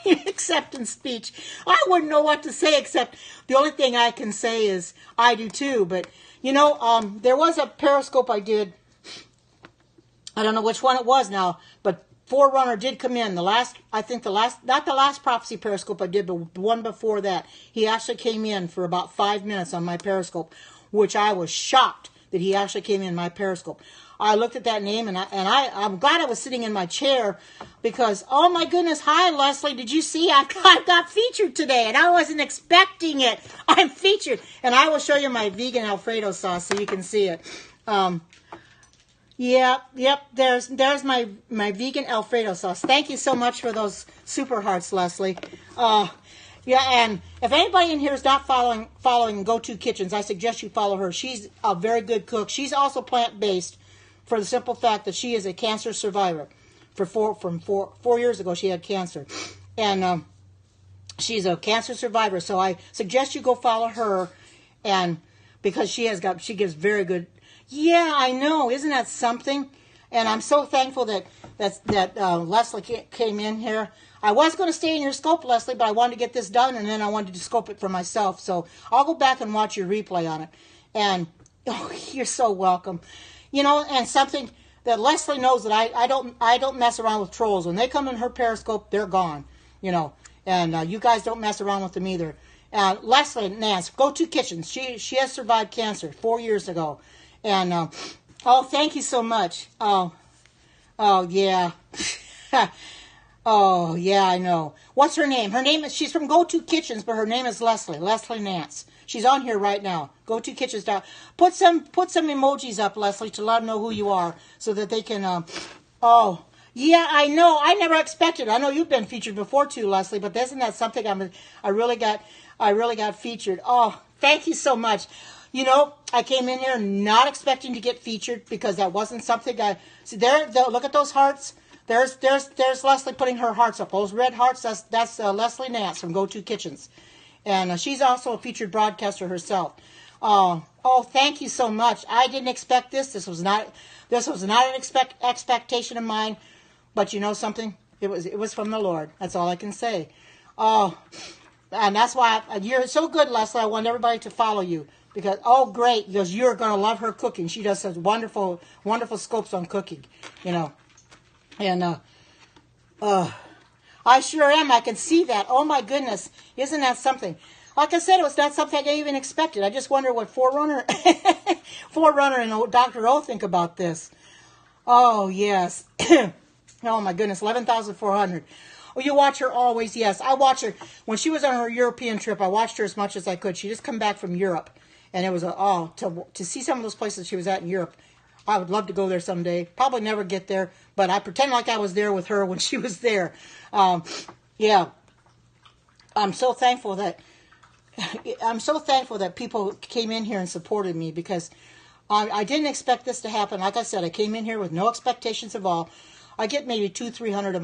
Speaker 1: acceptance speech. I wouldn't know what to say except the only thing I can say is I do too. But, you know, there was a periscope I did. I don't know which one it was now, but Forerunner did come in. Not the last prophecy periscope I did, but the one before that. He actually came in for about 5 minutes on my periscope, which I was shocked that he actually came in my periscope. I looked at that name, and I'm glad I was sitting in my chair because, oh my goodness, hi Leslie, did you see I got featured today, and I wasn't expecting it. I'm featured, and I will show you my vegan Alfredo sauce so you can see it. Yep, there's my vegan Alfredo sauce. Thank you so much for those super hearts, Leslie. Yeah, and if anybody in here is not following Go-To Kitchens, I suggest you follow her. She's a very good cook. She's also plant-based for the simple fact that she is a cancer survivor. From 4 years ago, she had cancer. And she's a cancer survivor, so I suggest you go follow her, and because she gives very good. Yeah, I know. Isn't that something? And I'm so thankful that Leslie came in here. I was going to stay in your scope, Leslie, but I wanted to get this done, and then I wanted to scope it for myself. So I'll go back and watch your replay on it. And you're so welcome. You know, and something that Leslie knows that I don't mess around with trolls. When they come in her periscope, they're gone. You know, and you guys don't mess around with them either. Leslie and Nance, Go-To Kitchens. She has survived cancer 4 years ago. And, thank you so much. Oh, yeah. Oh, yeah, I know. What's her name? She's from Go-To Kitchens, but her name is Leslie Nance. She's on here right now. Go-To Kitchens. Put some emojis up, Leslie, to let them know who you are, so that they can, yeah, I know. I never expected. I know you've been featured before too, Leslie, but isn't that something I really got featured. Oh, thank you so much. You know, I came in here not expecting to get featured because that wasn't something see there. Look at those hearts. There's Leslie putting her hearts up. Those red hearts. That's Leslie Nance from Go-To Kitchens, and she's also a featured broadcaster herself. Oh, thank you so much. I didn't expect this. This was not an expectation of mine. But you know something? It was from the Lord. That's all I can say. Oh, and that's why you're so good, Leslie. I want everybody to follow you. Because, great, because you're going to love her cooking. She does such wonderful, wonderful scopes on cooking, you know. And, I sure am. I can see that. Oh, my goodness. Isn't that something? Like I said, it was not something I even expected. I just wonder what Forerunner and Dr. O think about this. Oh, yes. Oh, my goodness. 11,400. Oh, you watch her always? Yes. I watch her. When she was on her European trip, I watched her as much as I could. She just come back from Europe. And it was to see some of those places she was at in Europe. I would love to go there someday. Probably never get there, but I pretend like I was there with her when she was there. Yeah, I'm so thankful that people came in here and supported me because I didn't expect this to happen. Like I said, I came in here with no expectations of all. I get maybe 200-300 of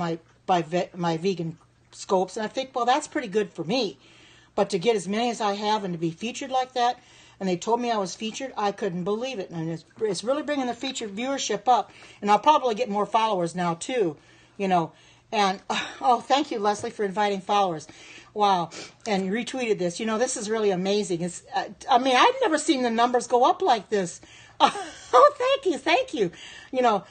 Speaker 1: my vegan scopes, and I think, well, that's pretty good for me. But to get as many as I have and to be featured like that. And they told me I was featured. I couldn't believe it. And it's really bringing the featured viewership up. And I'll probably get more followers now, too. You know. And, thank you, Leslie, for inviting followers. Wow. And you retweeted this. You know, this is really amazing. I've never seen the numbers go up like this. Thank you. You know,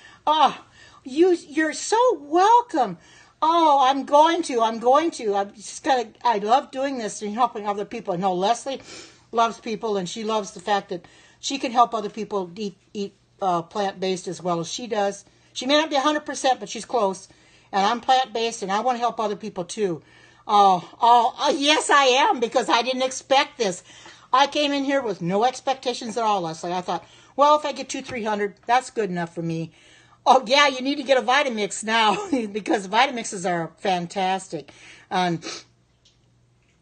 Speaker 1: you're so welcome. I'm going to. I love doing this and helping other people. No, Leslie loves people, and she loves the fact that she can help other people eat plant-based as well as she does. She may not be 100%, but she's close. And I'm plant-based, and I want to help other people too. Yes, I am, because I didn't expect this. I came in here with no expectations at all, Leslie. I thought, well, if I get 200-300, that's good enough for me. Oh, yeah, you need to get a Vitamix now, because Vitamixes are fantastic.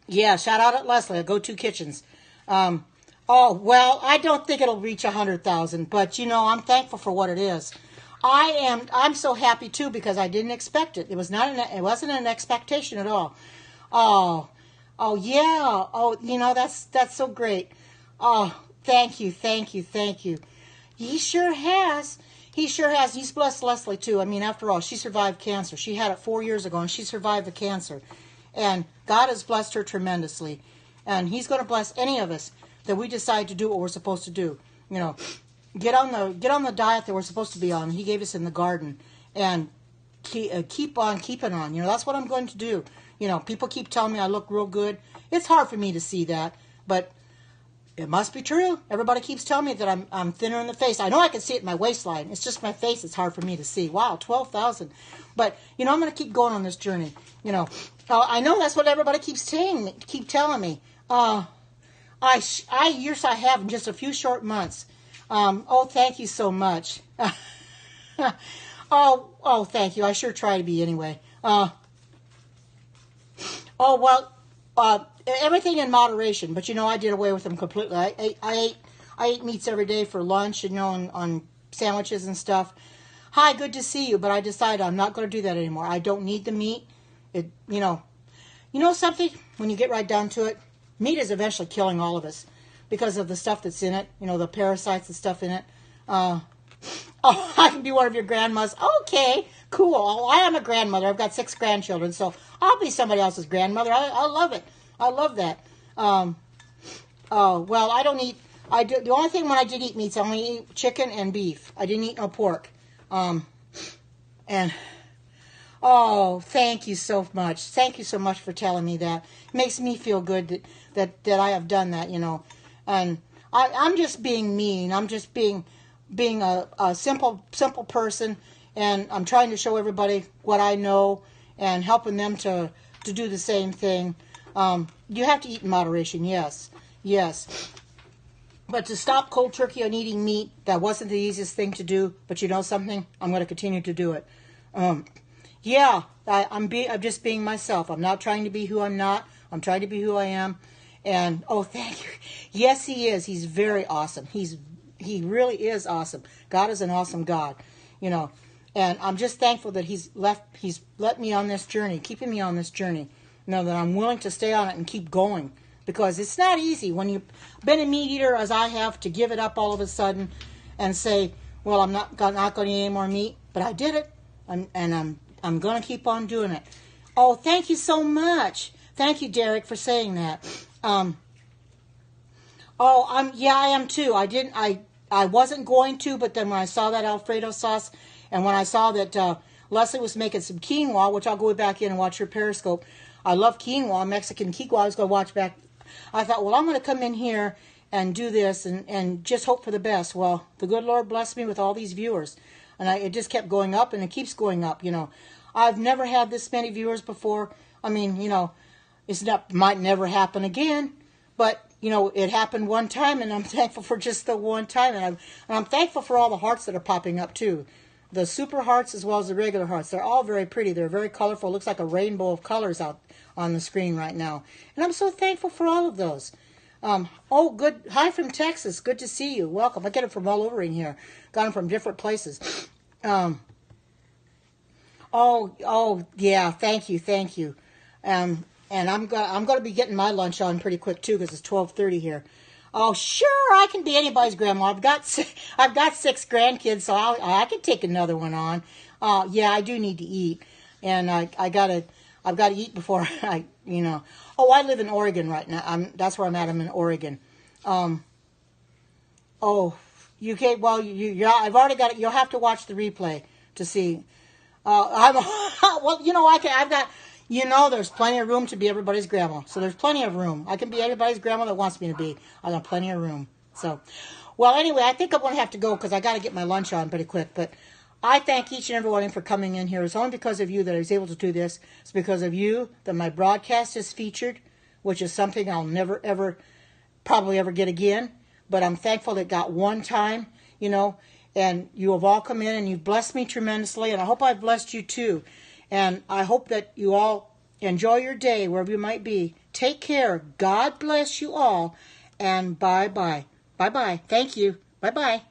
Speaker 1: Yeah, shout out at Leslie at Go-To Kitchens. Oh, well, I don't think it'll reach 100,000, but I'm thankful for what it is. I'm so happy too because I didn't expect it. It wasn't an expectation at all. Oh, oh yeah. Oh, that's so great. Oh, thank you, thank you, thank you. He sure has. He sure has. He's blessed Leslie too. I mean, after all, she survived cancer. She had it 4 years ago and she survived the cancer. And God has blessed her tremendously. And he's going to bless any of us that we decide to do what we're supposed to do. Get on the diet that we're supposed to be on. He gave us in the garden, and keep on keeping on. That's what I'm going to do. People keep telling me I look real good. It's hard for me to see that, but it must be true. Everybody keeps telling me that I'm thinner in the face. I know I can see it in my waistline. It's just my face. It's hard for me to see. Wow, 12,000. But I'm going to keep going on this journey. I know that's what everybody keeps telling me. Years I have in just a few short months. Thank you so much. Thank you. I sure try to be anyway. Everything in moderation, but I did away with them completely. I ate meats every day for lunch, on sandwiches and stuff. Hi, good to see you, but I decided I'm not going to do that anymore. I don't need the meat. Something, when you get right down to it, meat is eventually killing all of us because of the stuff that's in it, the parasites and stuff in it. I can be one of your grandmas. Okay, cool. I am a grandmother. I've got 6 grandchildren, so I'll be somebody else's grandmother. I love it. I love that. I don't eat. The only thing when I did eat meats, I only eat chicken and beef. I didn't eat no pork. Thank you so much. Thank you so much for telling me that. It makes me feel good that I have done that, And I'm just being mean. I'm just being a simple person, and I'm trying to show everybody what I know and helping them to do the same thing. You have to eat in moderation, yes. But to stop cold turkey on eating meat, that wasn't the easiest thing to do. But you know something? I'm going to continue to do it. I'm just being myself. I'm not trying to be who I'm not. I'm trying to be who I am. And thank you. Yes, he is. He's very awesome. He really is awesome. God is an awesome God, And I'm just thankful that He's let me on this journey, keeping me on this journey. That I'm willing to stay on it and keep going, because it's not easy when you've been a meat eater as I have to give it up all of a sudden and say, well, I'm not going to eat any more meat. But I did it, and I'm going to keep on doing it. Oh, thank you so much. Thank you, Derek, for saying that. I am too. I wasn't going to, but then when I saw that Alfredo sauce, and when I saw that Leslie was making some quinoa, which I'll go back in and watch her Periscope. I love quinoa, Mexican quinoa. I was going to watch back. I thought, well, I'm going to come in here and do this and just hope for the best. Well, the good Lord blessed me with all these viewers. And it just kept going up, and it keeps going up, I've never had this many viewers before. I mean, might never happen again. But, it happened one time, and I'm thankful for just the one time. And I'm thankful for all the hearts that are popping up, too. The super hearts as well as the regular hearts. They're all very pretty. They're very colorful. It looks like a rainbow of colors out on the screen right now. And I'm so thankful for all of those. Good. Hi from Texas. Good to see you. Welcome. I get it from all over in here. Got them from different places. Yeah. Thank you. And I'm gonna be getting my lunch on pretty quick too, because it's 12:30 here. Oh, sure, I can be anybody's grandma. I've got 6 grandkids, so I can take another one on. Yeah, I do need to eat, and I've got to eat before I. I live in Oregon right now. That's where I'm at. I'm in Oregon. UK. Well, I've already got it. You'll have to watch the replay to see. I've got. There's plenty of room to be everybody's grandma. So there's plenty of room. I can be everybody's grandma that wants me to be. I got plenty of room. So, well, anyway, I think I'm going to have to go because I got to get my lunch on pretty quick. But I thank each and every one of you for coming in here. It's only because of you that I was able to do this. It's because of you that my broadcast is featured, which is something I'll never, ever, probably ever get again. But I'm thankful that it got one time, and you have all come in and you've blessed me tremendously. And I hope I've blessed you too. And I hope that you all enjoy your day wherever you might be. Take care. God bless you all. and bye-bye. Bye-bye. Thank you. Bye-bye.